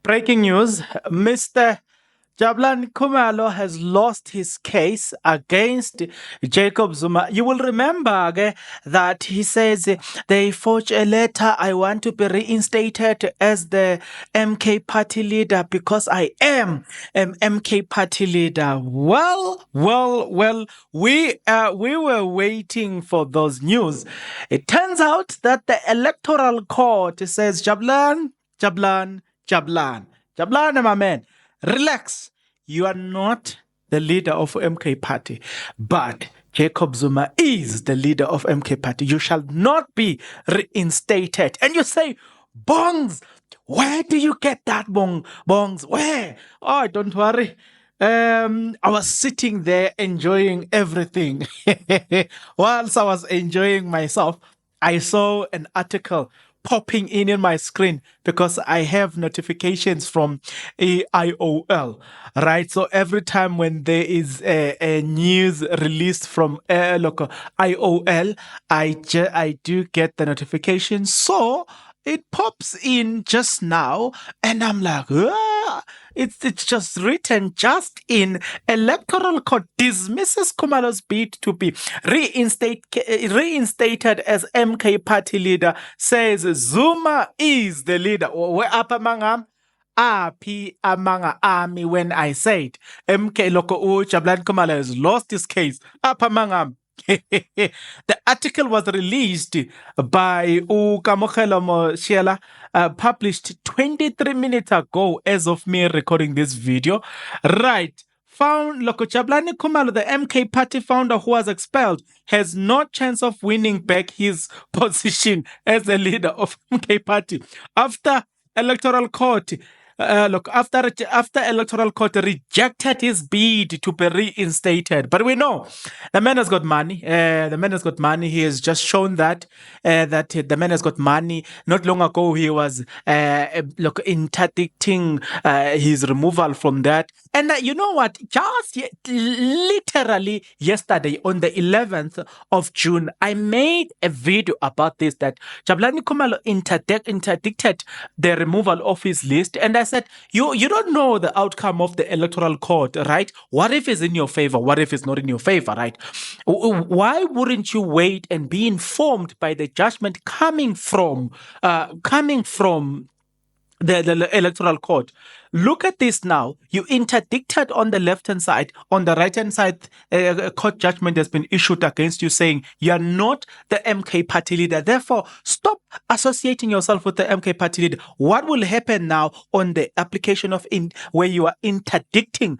Breaking news, Mr. Jabulani Kumalo has lost his case against Jacob Zuma. You will remember that he says they forged a letter. I want to be reinstated as the MK party leader because I am an MK party leader. Well, we were waiting for those news. It turns out that the Electoral Court says, Jabulani, my man, relax. You are not the leader of MK Party, but Jacob Zuma is the leader of MK Party. You shall not be reinstated. And you say, Bongs, where do you get that, Bongs? Where? Oh, don't worry. I was sitting there enjoying everything. Whilst I was enjoying myself, I saw an article popping in my screen because I have notifications from AIOL, right? So every time when there is a news released from local IOL, I do get the notification. So it pops in just now, and I'm like, it's just written just in. Electoral Court dismisses Kumalo's bid to be reinstated as MK party leader, says Zuma is the leader. Where up among Api among army when I said MK Loko Jabulani Kumalo has lost his case. Up among the article was released by Kamogelo Moshela, published 23 minutes ago as of me recording this video. Right. Found Jabulani Kumalo, the MK party founder who was expelled, has no chance of winning back his position as the leader of MK party after electoral court. After electoral court rejected his bid to be reinstated, but we know the man has got money. The man has got money. He has just shown that the man has got money. Not long ago, he was interdicting his removal from that. And you know what? Just literally yesterday, on the 11th of June, I made a video about this, that Jabulani Kumalo interdicted the removal of his list. And I said, you don't know the outcome of the electoral court, right? What if it's in your favor? What if it's not in your favor, right? Why wouldn't you wait and be informed by the judgment coming from the electoral court? Look at this now. You interdicted on the left-hand side. On the right-hand side, a court judgment has been issued against you saying you are not the MK party leader. Therefore, stop associating yourself with the MK party leader. What will happen now on the application of where you are interdicting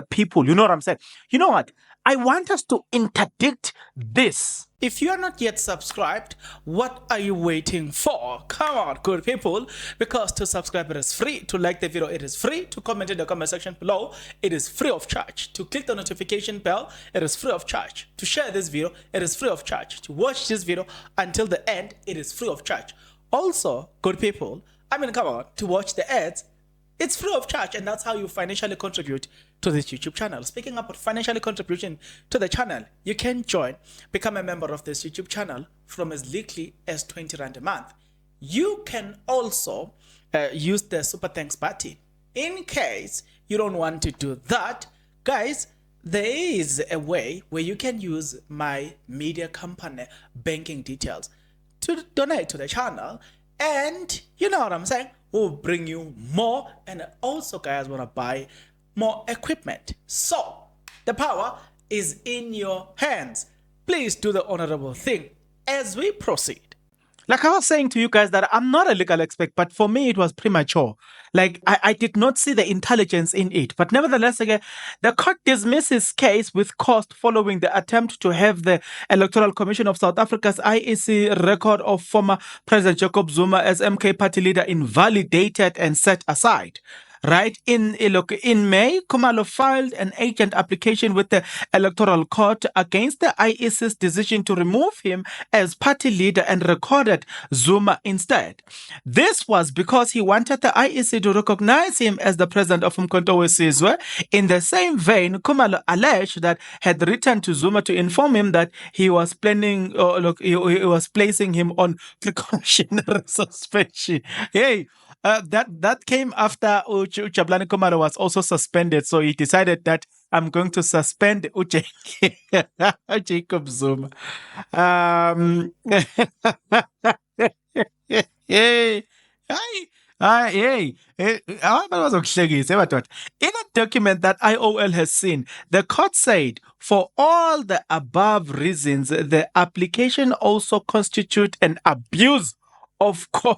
people? You know what I'm saying? You know what? I want us to interdict this. If you are not yet subscribed, what are you waiting for? Come on, good people, because to subscribe it is free, to like the video it is free, to comment in the comment section below it is free of charge, to click the notification bell it is free of charge, to share this video it is free of charge, to watch this video until the end it is free of charge. Also, good people, come on, to watch the ads it's free of charge, and that's how you financially contribute to this YouTube channel. Speaking about financially contribution to the channel, you can become a member of this YouTube channel from as little as 20 Rand a month. You can also use the Super Thanks button. In case you don't want to do that, guys, there is a way where you can use my media company banking details to donate to the channel, and you know what I'm saying? We'll bring you more, and also guys want to buy more equipment. So the power is in your hands. Please do the honorable thing as we proceed. Like I was saying to you guys that I'm not a legal expert, but for me it was premature. Like I did not see the intelligence in it. But nevertheless, again, the court dismisses case with cost following the attempt to have the Electoral Commission of South Africa's IEC record of former President Jacob Zuma as MK party leader invalidated and set aside. Right, in May, Kumalo filed an agent application with the Electoral Court against the IEC's decision to remove him as party leader and recorded Zuma instead. This was because he wanted the IEC to recognize him as the president of Umkhonto weSizwe. In the same vein, Kumalo alleged that had written to Zuma to inform him that he was planning, he was placing him on precautionary suspension. Hey. that came after Jabulani Kumalo was also suspended, so he decided that I'm going to suspend Jacob Zuma. Um, hey, bazokuhlekisa, madoda. In a document that IOL has seen, the court said for all the above reasons, the application also constitute an abuse of court.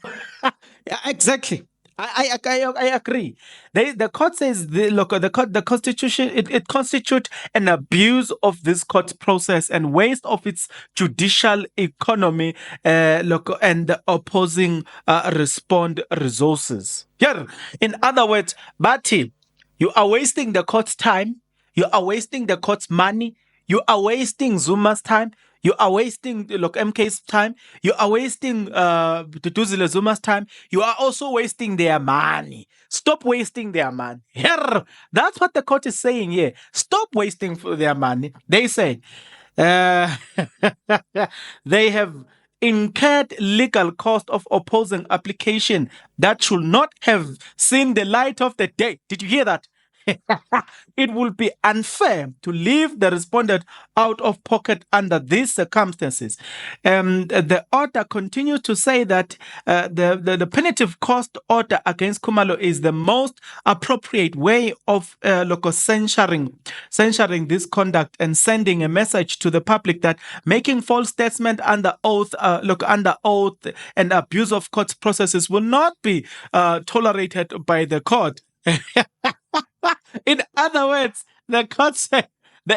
Yeah, exactly. I agree. The court says the constitution it constitutes an abuse of this court process and waste of its judicial economy. And the opposing respond resources. Here, in other words, Bati, you are wasting the court's time. You are wasting the court's money. You are wasting Zuma's time. You are wasting MK's time. You are wasting Duduzile Zuma's time. You are also wasting their money. Stop wasting their money. Here, that's what the court is saying here. Stop wasting their money. They say uh, they have incurred legal cost of opposing application that should not have seen the light of the day. Did you hear that? It will be unfair to leave the respondent out of pocket under these circumstances. The order continues to say that the punitive cost order against Kumalo is the most appropriate way of censuring this conduct and sending a message to the public that making false statement under oath, and abuse of court processes will not be tolerated by the court. In other words, the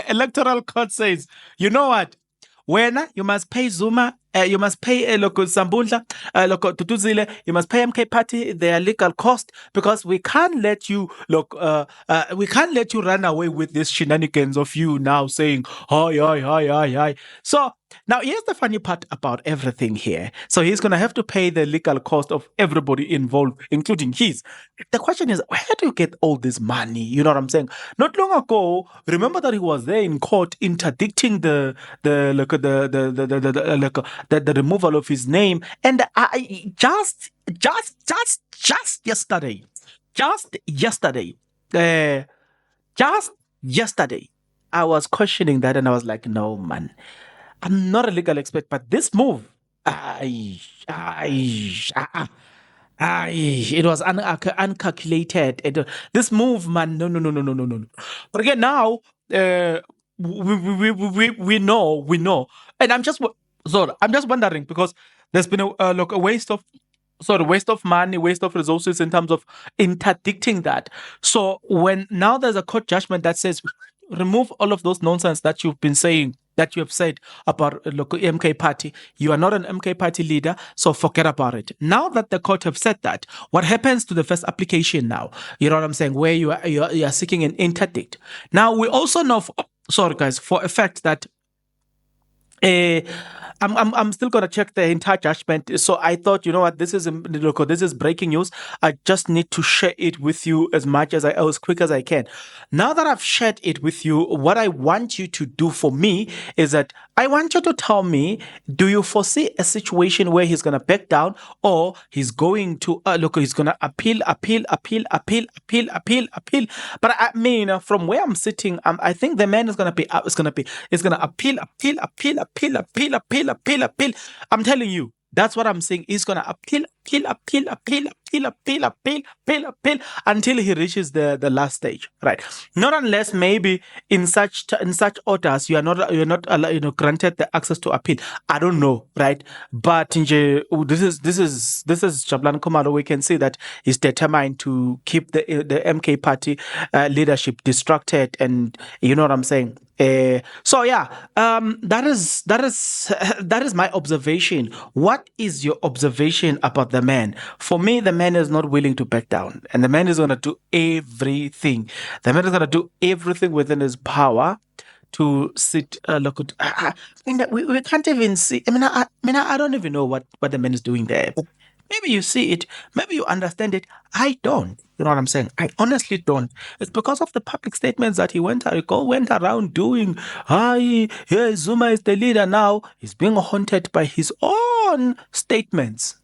electoral court says, you know what? When you must pay Zuma, you must pay Sambundla, Tutuzile, you must pay MK Party their legal cost because we can't let you run away with this shenanigans of you now saying hi. So now here's the funny part about everything here. So he's gonna have to pay the legal cost of everybody involved, including his. The question is, where do you get all this money? You know what I'm saying? Not long ago, remember that he was there in court interdicting the removal of his name, and I just yesterday, uh, just yesterday, I was questioning that, and I was like, no, man, I'm not a legal expert, but this move, it was uncalculated. This move, man, no. But again, now we know, and I'm just wondering because there's been a waste of money, waste of resources in terms of interdicting that. So when now there's a court judgment that says remove all of those nonsense that you've been saying, that you have said about local MK Party. You are not an MK Party leader, so forget about it. Now that the court have said that, what happens to the first application now? You know what I'm saying? Where you are seeking an interdict. Now we also know, for a fact that I'm still gonna check the entire judgment. So I thought, you know what, this is breaking news. I just need to share it with you as quick as I can. Now that I've shared it with you, what I want you to do for me is that I want you to tell me: do you foresee a situation where he's gonna back down, or he's going to he's gonna appeal? But I mean, from where I'm sitting, I think the man is gonna appeal. I'm telling you, that's what I'm saying. He's gonna appeal until he reaches the last stage, right? Not unless maybe in such orders you're not granted the access to appeal. I don't know, right? But this is Jabulani Kumalo. We can see that he's determined to keep the MK Party leadership distracted, and you know what I'm saying. So yeah, that is my observation. What is your observation about the man? For me, the man is not willing to back down, and the man is going to do everything. The man is going to do everything within his power to sit. We can't even see. I don't even know what the man is doing there. Maybe you see it, maybe you understand it. I don't. You know what I'm saying? I honestly don't. It's because of the public statements that he went around doing. Zuma is the leader now. He's being haunted by his own statements.